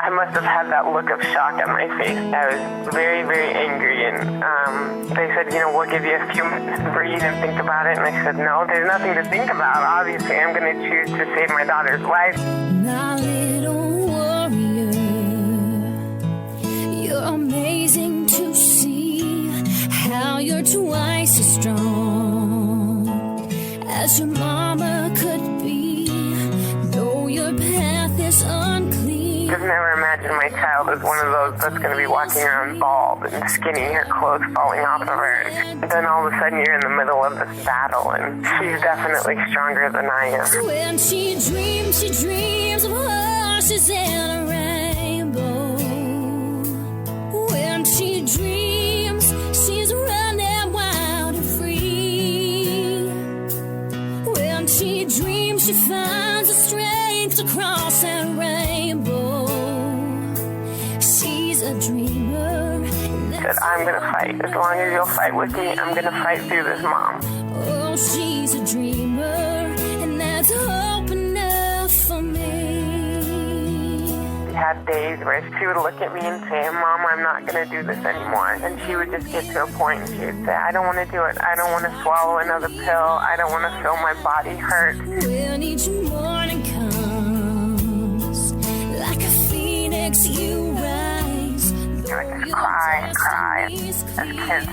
I must have had that look of shock on my face. I was very, very angry, and they said, we'll give you a few minutes to breathe and think about it. And I said, no, there's nothing to think about. Obviously, I'm going to choose to save my daughter's life. My little warrior, you're amazing to see how you're twice as strong as your mama could be, though your path is unclear. I've never imagined my child as one of those that's going to be walking around bald and skinny, her clothes falling off of her. And then all of a sudden you're in the middle of this battle, and she's definitely stronger than I am. When she dreams of horses and a rainbow. When she dreams, she's running wild and free. When she dreams, she finds the strength to cross that rainbow. She's a dreamer. Said, I'm going to fight. As long as you'll fight with me, I'm going to fight through this, Mom. Oh, she's a dreamer, and that's hope enough for me. We had days where she would look at me and say, Mom, I'm not going to do this anymore. And she would just get to a point and she would say, I don't want to do it. I don't want to swallow another pill. I don't want to feel my body hurt. When each morning comes, like a phoenix you rise. They would just cry and cry. As kids,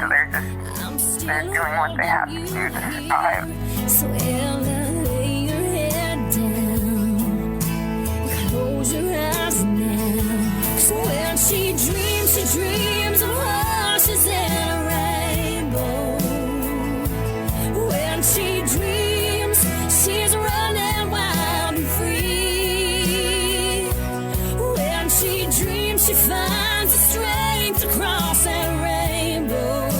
they're doing what they have to do to survive. So Ella, lay your head down, close your eyes now. So when she dreams of horses and a rainbow. When she dreams, she's running wild and free. When she dreams, she finds the strength to cross that rainbow.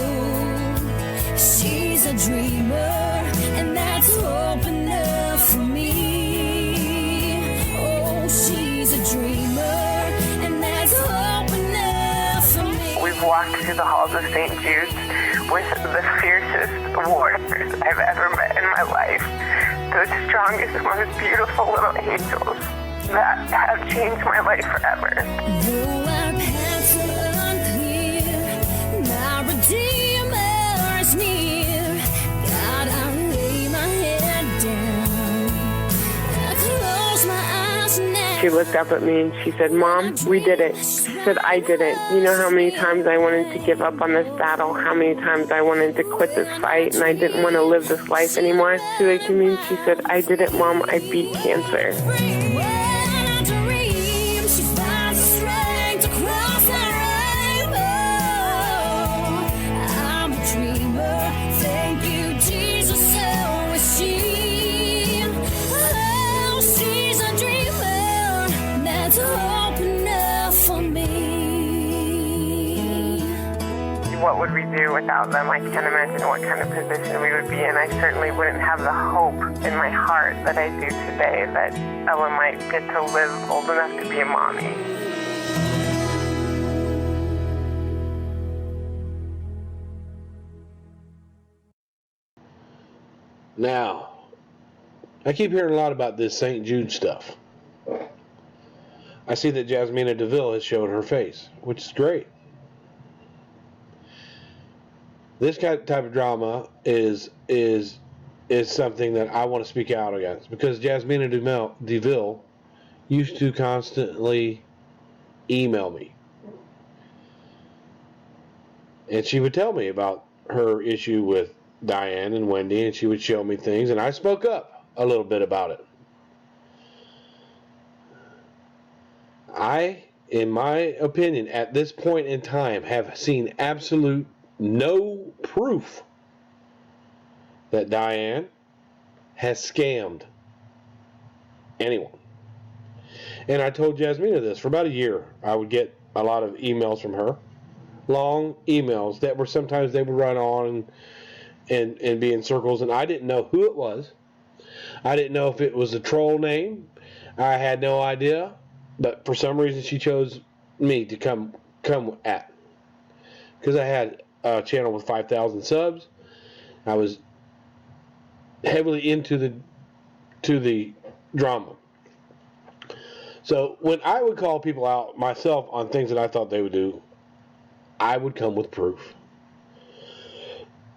She's a dreamer, and that's hope enough for me. Oh, she's a dreamer, and that's hope enough for me. We've walked through the halls of St. Jude's with the fiercest warriors I've ever met in my life. The strongest, most beautiful little angels that have changed my life forever. Though our paths are unclear, my Redeemer is near. God, I lay my head down, I close my eyes now. She looked up at me and she said, Mom, we did it. She said, I did it. You know how many times I wanted to give up on this battle, how many times I wanted to quit this fight, and I didn't want to live this life anymore. She looked at me and she said, I did it, Mom. I beat cancer. When I dream, she finds the strength to cross that rainbow. I'm a dreamer, thank you, Jesus, so is she. Oh, she's a dreamer, that's hope enough for me. What would we do without them? I can't imagine what kind of position we would be in. I certainly wouldn't have the hope in my heart that I do today that Ella might get to live old enough to be a mommy. Now, I keep hearing a lot about this St. Jude stuff. I see that Jasmina Deville has showed her face, which is great. This type of drama is something that I want to speak out against, because Jasmina Deville used to constantly email me, and she would tell me about her issue with Diane and Wendy, and she would show me things, and I spoke up a little bit about it. I, in my opinion, at this point in time, have seen absolute no proof that Diane has scammed anyone. And I told Jasmina this for about a year. I would get a lot of emails from her, long emails that were sometimes they would run on and be in circles, and I didn't know who it was. I didn't know if it was a troll name. I had no idea, but for some reason she chose me to come at, because I had a channel with 5,000 subs. I was heavily into the drama. So when I would call people out myself on things that I thought they would do, I would come with proof.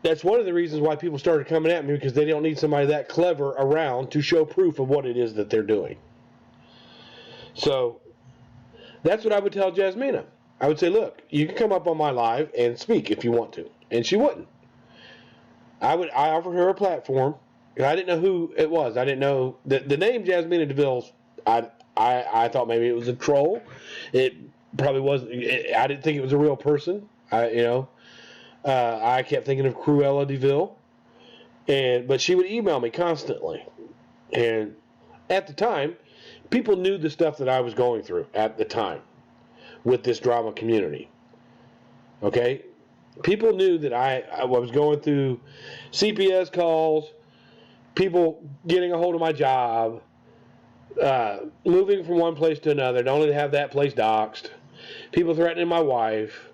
That's one of the reasons why people started coming at me, because they don't need somebody that clever around to show proof of what it is that they're doing. So that's what I would tell Jasmina. I would say, look, you can come up on my live and speak if you want to. And she wouldn't. I offered her a platform, and I didn't know who it was. I didn't know the name Jasmina Deville. I thought maybe it was a troll. It probably wasn't. I didn't think it was a real person. I kept thinking of Cruella Deville, but she would email me constantly, and at the time, people knew the stuff that I was going through at the time with this drama community. Okay, people knew that I was going through CPS calls, people getting a hold of my job, moving from one place to another, only to have that place doxxed, people threatening my wife.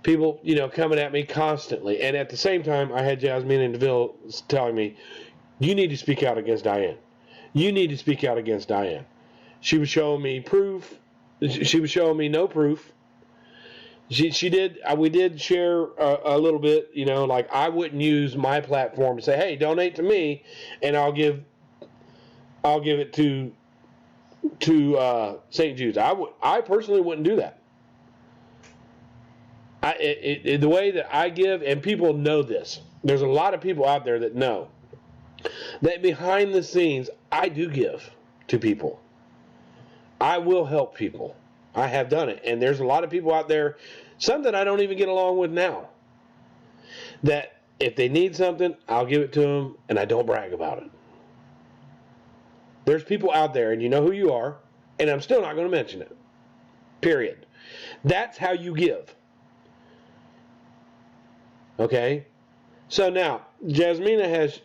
People, coming at me constantly. And at the same time, I had Jasmina Deville telling me, you need to speak out against Diane. You need to speak out against Diane. She was showing me proof. She was showing me no proof. She did. We did share a little bit, like I wouldn't use my platform to say, hey, donate to me, and I'll give it to St. Jude's. I personally wouldn't do that. The way that I give, and people know this, there's a lot of people out there that know that behind the scenes, I do give to people. I will help people. I have done it. And there's a lot of people out there, some that I don't even get along with now, that if they need something, I'll give it to them, and I don't brag about it. There's people out there, and you know who you are, and I'm still not going to mention it. Period. That's how you give. Okay, so now Jasmina has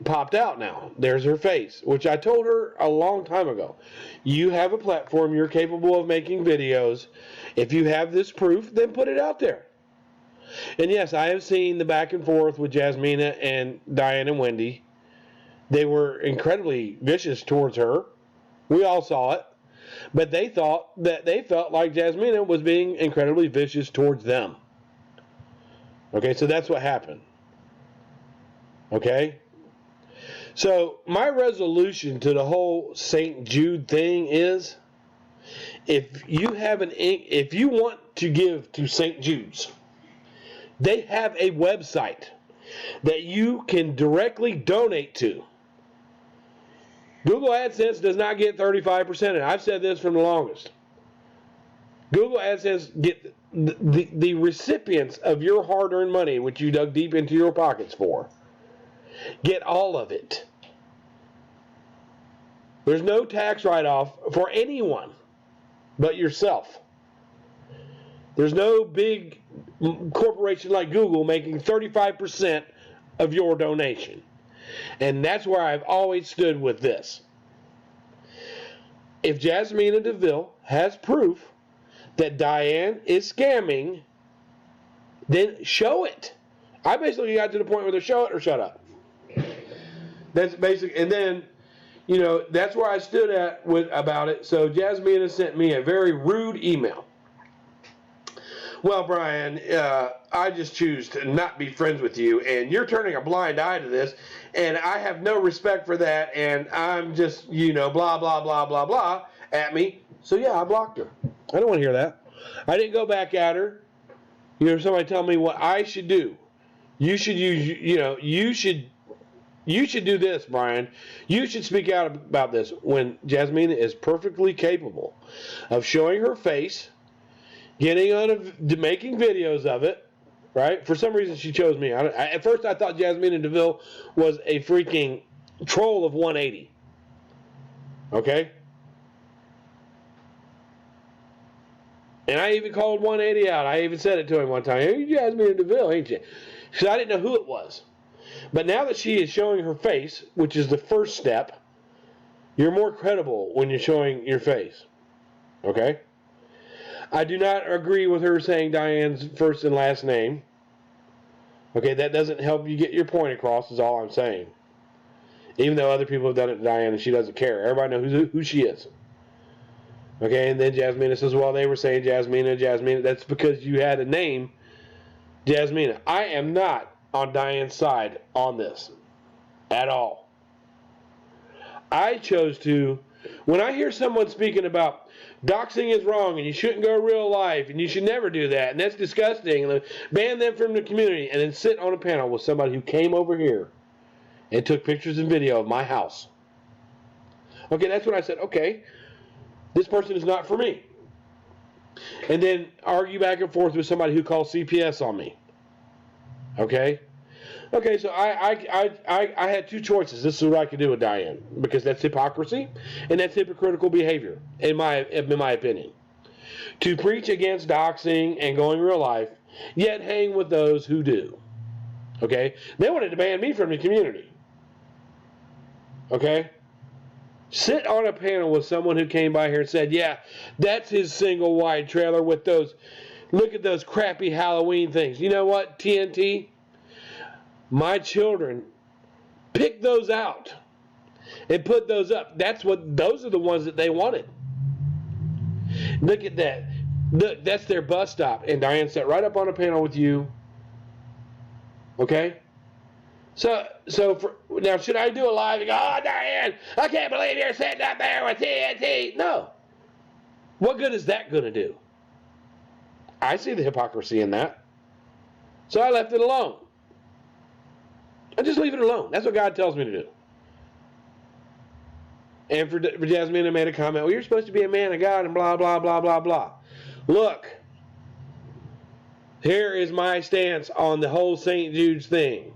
popped out now. There's her face, which I told her a long time ago. You have a platform, you're capable of making videos. If you have this proof, then put it out there. And yes, I have seen the back and forth with Jasmina and Diane and Wendy. They were incredibly vicious towards her. We all saw it. But they felt like Jasmina was being incredibly vicious towards them. Okay, so that's what happened. Okay? So my resolution to the whole St. Jude thing is, if you want to give to St. Jude's, they have a website that you can directly donate to. Google AdSense does not get 35%, and I've said this from the longest. Google AdSense get the recipients of your hard-earned money, which you dug deep into your pockets for, get all of it. There's no tax write-off for anyone but yourself. There's no big corporation like Google making 35% of your donation. And that's where I've always stood with this. If Jasmina Deville has proof that Diane is scamming, then show it. I basically got to the point where they show it or shut up. That's basic. And then, that's where I stood about it. So Jasmina sent me a very rude email. Well, Bryan, I just choose to not be friends with you, and you're turning a blind eye to this, and I have no respect for that, and I'm just, blah, blah, blah, blah, blah, at me. So, yeah, I blocked her. I don't want to hear that. I didn't go back at her. Somebody tell me what I should do. You should you should do this, Bryan. You should speak out about this when Jasmina is perfectly capable of showing her face, getting making videos of it, right? For some reason, she chose me. At first, I thought Jasmina Deville was a freaking troll of 180. Okay? And I even called 180 out. I even said it to him one time. Hey, you're Jasmina Deville, ain't you? Because I didn't know who it was. But now that she is showing her face, which is the first step, you're more credible when you're showing your face. Okay? I do not agree with her saying Diane's first and last name. Okay, that doesn't help you get your point across, is all I'm saying. Even though other people have done it to Diane and she doesn't care. Everybody knows who she is. Okay, and then Jasmina says, well, they were saying Jasmina. That's because you had a name, Jasmina. I am not on Diane's side on this at all. I chose to, when I hear someone speaking about doxing is wrong and you shouldn't go real life and you should never do that and that's disgusting and ban them from the community, and then sit on a panel with somebody who came over here and took pictures and video of my house. Okay, that's when I said, okay, this person is not for me. And then argue back and forth with somebody who calls CPS on me. Okay? Okay, so I had two choices. This is what I could do with Diane, because that's hypocrisy and that's hypocritical behavior, in my opinion. To preach against doxing and going real life, yet hang with those who do. Okay? They wanted to ban me from the community. Okay? Sit on a panel with someone who came by here and said, yeah, that's his single wide trailer with those, look at those crappy Halloween things. You know what, TNT? My children picked those out and put those up. Those are the ones that they wanted. Look at that. Look, that's their bus stop. And Diane sat right up on a panel with you. Okay? So now, should I do a live and go, oh, Diane, I can't believe you're sitting up there with TNT? No. What good is that going to do? I see the hypocrisy in that. So I left it alone. I just leave it alone. That's what God tells me to do. And for Jasmina made a comment, well, you're supposed to be a man of God and blah, blah, blah, blah, blah. Look, here is my stance on the whole St. Jude's thing.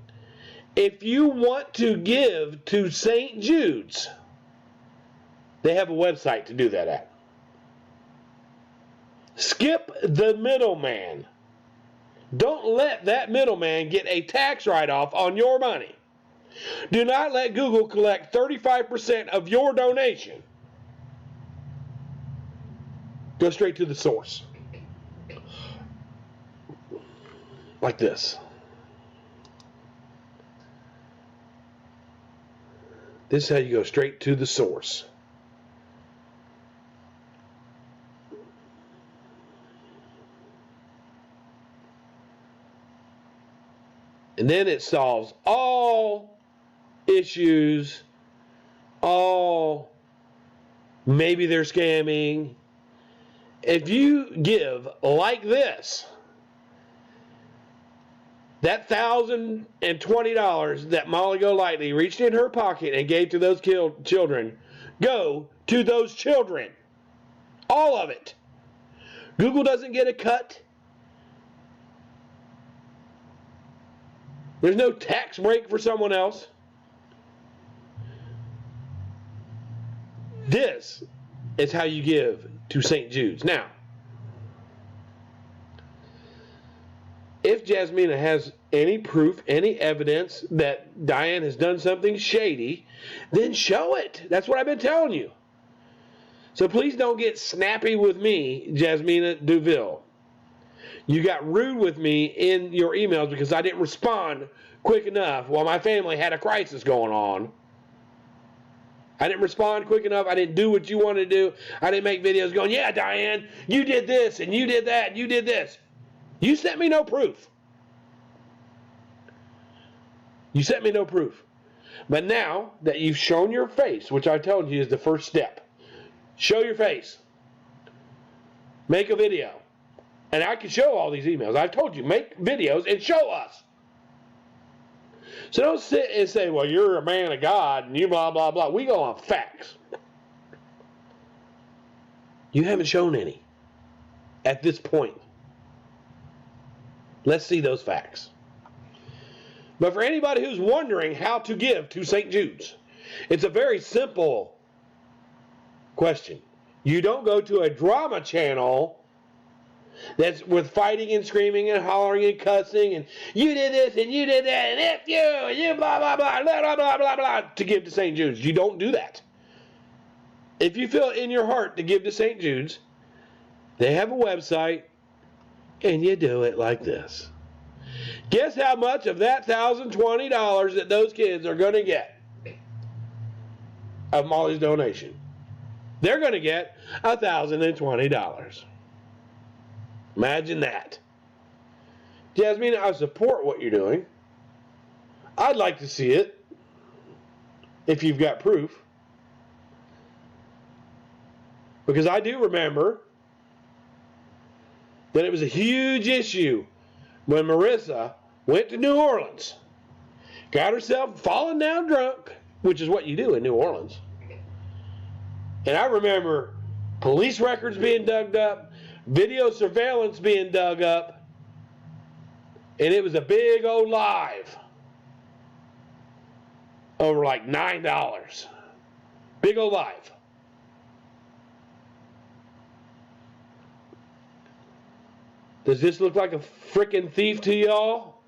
If you want to give to St. Jude's, they have a website to do that at. Skip the middleman. Don't let that middleman get a tax write-off on your money. Do not let Google collect 35% of your donation. Go straight to the source. Like this. This is how you go straight to the source. And then it solves all issues, maybe they're scamming. If you give like this, that $1,020 that Molly Golightly reached in her pocket and gave to those children, go to those children. All of it. Google doesn't get a cut. There's no tax break for someone else. This is how you give to St. Jude's. Now, if Jasmina has any proof, any evidence that Diane has done something shady, then show it. That's what I've been telling you. So please don't get snappy with me, Jasmina Deville. You got rude with me in your emails because I didn't respond quick enough while my family had a crisis going on. I didn't respond quick enough. I didn't do what you wanted to do. I didn't make videos going, yeah, Diane, you did this and you did that and you did this. You sent me no proof. You sent me no proof. But now that you've shown your face, which I told you is the first step, show your face. Make a video. And I can show all these emails. I've told you, make videos and show us. So don't sit and say, well, you're a man of God and you blah, blah, blah. We go on facts. You haven't shown any at this point. Let's see those facts. But for anybody who's wondering how to give to St. Jude's, it's a very simple question. You don't go to a drama channel that's with fighting and screaming and hollering and cussing and you did this and you did that and if you blah, blah, blah, blah, blah, blah, blah, blah, to give to St. Jude's. You don't do that. If you feel in your heart to give to St. Jude's, they have a website and you do it like this. Guess how much of that $1,020 that those kids are going to get of Molly's donation? they're going to get $1,020. Imagine that. Jasmina, I support what you're doing. I'd like to see it, if you've got proof. Because I do remember that it was a huge issue when Marissa went to New Orleans, got herself falling down drunk, which is what you do in New Orleans. And I remember police records being dug up, video surveillance being dug up, and it was a big old live over like $9. Big old live. Does this look like a freaking thief to y'all?